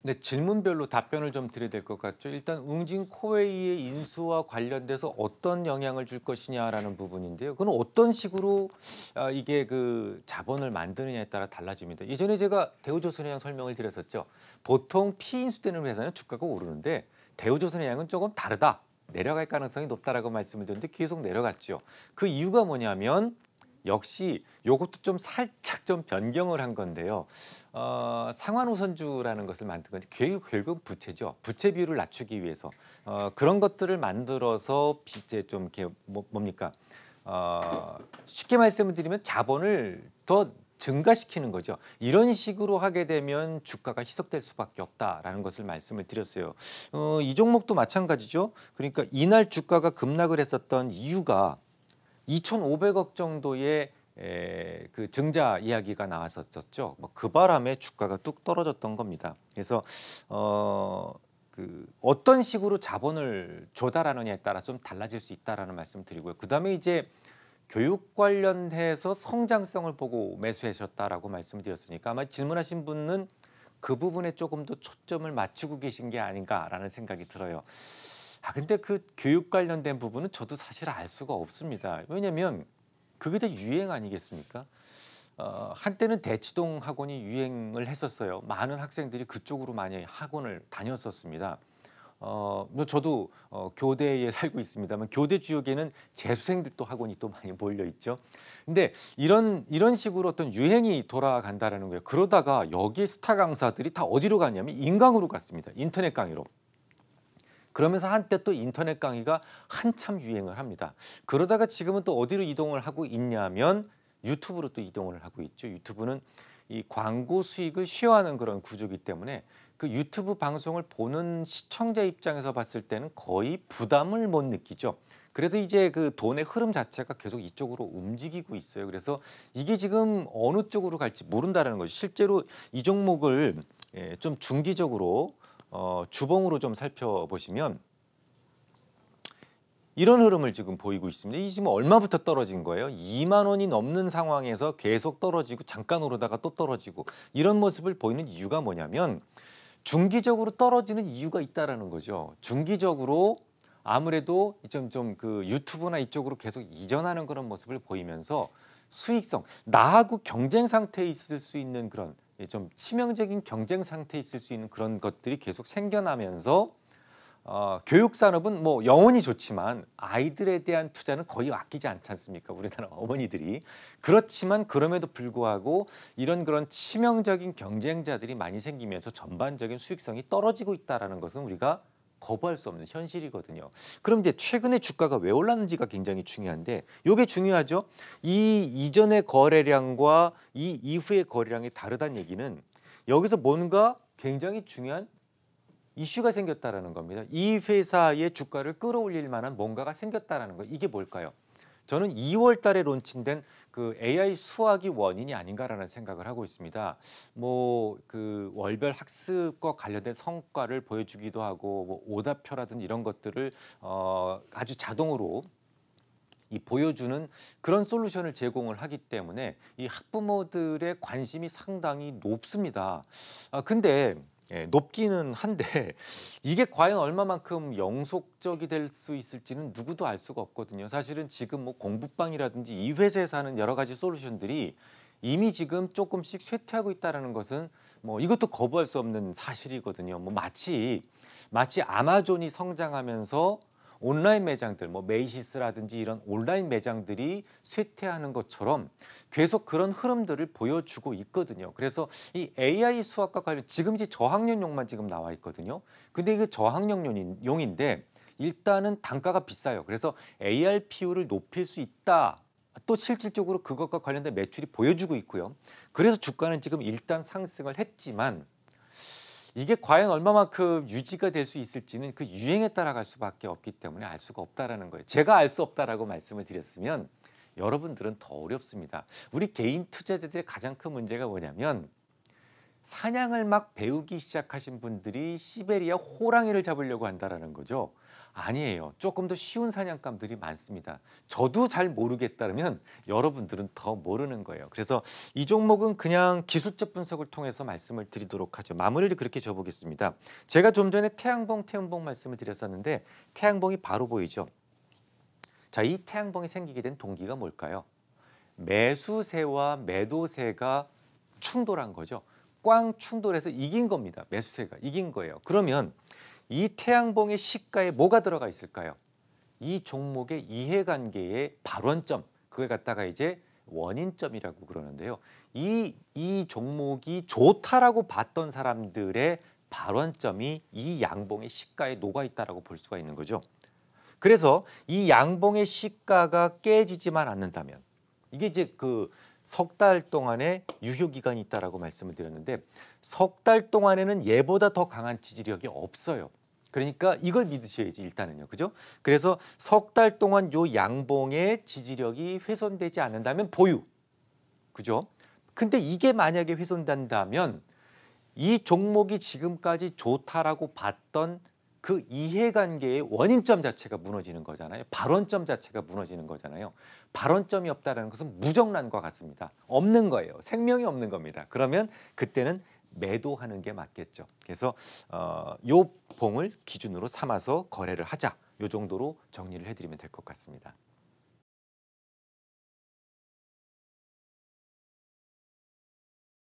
네, 질문별로 답변을 좀 드려야 될 것 같죠. 일단 웅진 코웨이의 인수와 관련돼서 어떤 영향을 줄 것이냐라는 부분인데요. 그건 어떤 식으로 이게 그 자본을 만드느냐에 따라 달라집니다. 예전에 제가 대우조선해양 설명을 드렸었죠. 보통 피인수되는 회사는 주가가 오르는데 대우조선해양은 조금 다르다. 내려갈 가능성이 높다라고 말씀을 드렸는데 계속 내려갔죠. 그 이유가 뭐냐면 역시 요것도 좀 살짝 좀 변경을 한 건데요. 상환우선주라는 것을 만든 건데 결국 부채죠. 부채 비율을 낮추기 위해서 그런 것들을 만들어서 이제 좀 이렇게 뭡니까? 쉽게 말씀을 드리면 자본을 더 증가시키는 거죠. 이런 식으로 하게 되면 주가가 희석될 수밖에 없다라는 것을 말씀을 드렸어요. 이 종목도 마찬가지죠. 그러니까 이날 주가가 급락을 했었던 이유가 2,500억 정도의 그 증자 이야기가 나왔었죠. 뭐 그 바람에 주가가 뚝 떨어졌던 겁니다. 그래서 어떤 식으로 자본을 조달하느냐에 따라 좀 달라질 수 있다라는 말씀 드리고요. 그다음에 이제 교육 관련해서 성장성을 보고 매수하셨다라고 말씀드렸으니까 아마 질문하신 분은 그 부분에 조금 더 초점을 맞추고 계신 게 아닌가라는 생각이 들어요. 근데 그 교육 관련된 부분은 저도 사실 알 수가 없습니다. 왜냐면 그게 다 유행 아니겠습니까? 한때는 대치동 학원이 유행을 했었어요. 많은 학생들이 그쪽으로 많이 학원을 다녔었습니다. 뭐 저도 교대에 살고 있습니다만 교대 지역에는 재수생들 또 학원이 또 많이 몰려 있죠. 근데 이런 식으로 어떤 유행이 돌아간다라는 거예요. 그러다가 여기 스타 강사들이 다 어디로 갔냐면 인강으로 갔습니다. 인터넷 강의로. 그러면서 한때 또 인터넷 강의가 한참 유행을 합니다. 그러다가 지금은 또 어디로 이동을 하고 있냐면 유튜브로 또 이동을 하고 있죠. 유튜브는 이 광고 수익을 쉐어하는 그런 구조이기 때문에 그 유튜브 방송을 보는 시청자 입장에서 봤을 때는 거의 부담을 못 느끼죠. 그래서 이제 그 돈의 흐름 자체가 계속 이쪽으로 움직이고 있어요. 그래서 이게 지금 어느 쪽으로 갈지 모른다는 거죠. 실제로 이 종목을 좀 중기적으로 주봉으로 좀 살펴보시면 이런 흐름을 지금 보이고 있습니다. 이 지금 얼마부터 떨어진 거예요? 2만 원이 넘는 상황에서 계속 떨어지고 잠깐 오르다가 또 떨어지고 이런 모습을 보이는 이유가 뭐냐면 중기적으로 떨어지는 이유가 있다라는 거죠. 중기적으로 아무래도 좀 그 유튜브나 이쪽으로 계속 이전하는 그런 모습을 보이면서 수익성, 나하고 경쟁 상태에 있을 수 있는 그런 좀 치명적인 경쟁 상태에 있을 수 있는 그런 것들이 계속 생겨나면서 교육 산업은 뭐 영원히 좋지만 아이들에 대한 투자는 거의 아끼지 않지 않습니까? 우리나라 어머니들이. 그렇지만 그럼에도 불구하고 이런 그런 치명적인 경쟁자들이 많이 생기면서 전반적인 수익성이 떨어지고 있다라는 것은 우리가 거부할 수 없는 현실이거든요. 그럼 이제 최근에 주가가 왜 올랐는지가 굉장히 중요한데 요게 중요하죠. 이 이전의 거래량과 이 이후의 거래량이 다르다는 얘기는 여기서 뭔가 굉장히 중요한 이슈가 생겼다라는 겁니다. 이 회사의 주가를 끌어올릴 만한 뭔가가 생겼다라는 거. 이게 뭘까요? 저는 2월 달에 론칭된 그 AI 수학이 원인이 아닌가라는 생각을 하고 있습니다. 뭐 그 월별 학습과 관련된 성과를 보여주기도 하고 뭐 오답표라든지 이런 것들을 아주 자동으로 이 보여주는 그런 솔루션을 제공을 하기 때문에 이 학부모들의 관심이 상당히 높습니다. 근데 높기는 한데 이게 과연 얼마만큼 영속적이 될 수 있을지는 누구도 알 수가 없거든요. 사실은 지금 뭐 공부방이라든지 이 회사에서 하는 여러 가지 솔루션들이 이미 지금 조금씩 쇠퇴하고 있다는 것은 뭐 이것도 거부할 수 없는 사실이거든요. 뭐 마치 아마존이 성장하면서 온라인 매장들 뭐 메이시스라든지 이런 온라인 매장들이 쇠퇴하는 것처럼 계속 그런 흐름들을 보여주고 있거든요. 그래서 이 AI 수학과 관련 지금 이제 저학년용만 지금 나와 있거든요. 근데 이게 저학년용인데 일단은 단가가 비싸요. 그래서 ARPU를 높일 수 있다. 또 실질적으로 그것과 관련된 매출이 보여주고 있고요. 그래서 주가는 지금 일단 상승을 했지만 이게 과연 얼마만큼 유지가 될 수 있을지는 그 유행에 따라갈 수밖에 없기 때문에 알 수가 없다라는 거예요. 제가 알 수 없다라고 말씀을 드렸으면 여러분들은 더 어렵습니다. 우리 개인 투자자들의 가장 큰 문제가 뭐냐면 사냥을 막 배우기 시작하신 분들이 시베리아 호랑이를 잡으려고 한다라는 거죠. 아니에요. 조금 더 쉬운 사냥감들이 많습니다. 저도 잘 모르겠다면 여러분들은 더 모르는 거예요. 그래서 이 종목은 그냥 기술적 분석을 통해서 말씀을 드리도록 하죠. 마무리를 그렇게 줘보겠습니다. 제가 좀 전에 태양봉 말씀을 드렸었는데 태양봉이 바로 보이죠. 자, 이 태양봉이 생기게 된 동기가 뭘까요? 매수세와 매도세가 충돌한 거죠. 꽝 충돌해서 이긴 겁니다. 매수세가 이긴 거예요. 그러면 이 태양봉의 시가에 뭐가 들어가 있을까요? 이 종목의 이해관계의 발원점, 그걸 갖다가 이제 원인점이라고 그러는데요. 이 종목이 좋다라고 봤던 사람들의 발원점이 이 양봉의 시가에 녹아 있다라고 볼 수가 있는 거죠. 그래서 이 양봉의 시가가 깨지지만 않는다면 이게 이제 그 석 달 동안의 유효 기간이 있다라고 말씀을 드렸는데 석 달 동안에는 얘보다 더 강한 지지력이 없어요. 그러니까 이걸 믿으셔야지 일단은요. 그죠? 그래서 석 달 동안 요 양봉의 지지력이 훼손되지 않는다면 보유. 그죠? 근데 이게 만약에 훼손된다면 이 종목이 지금까지 좋다라고 봤던 그 이해관계의 원인점 자체가 무너지는 거잖아요. 발원점 자체가 무너지는 거잖아요. 발원점이 없다는 것은 무정란과 같습니다. 없는 거예요. 생명이 없는 겁니다. 그러면 그때는 매도하는 게 맞겠죠. 그래서 요 봉을 기준으로 삼아서 거래를 하자. 요 정도로 정리를 해드리면 될 것 같습니다.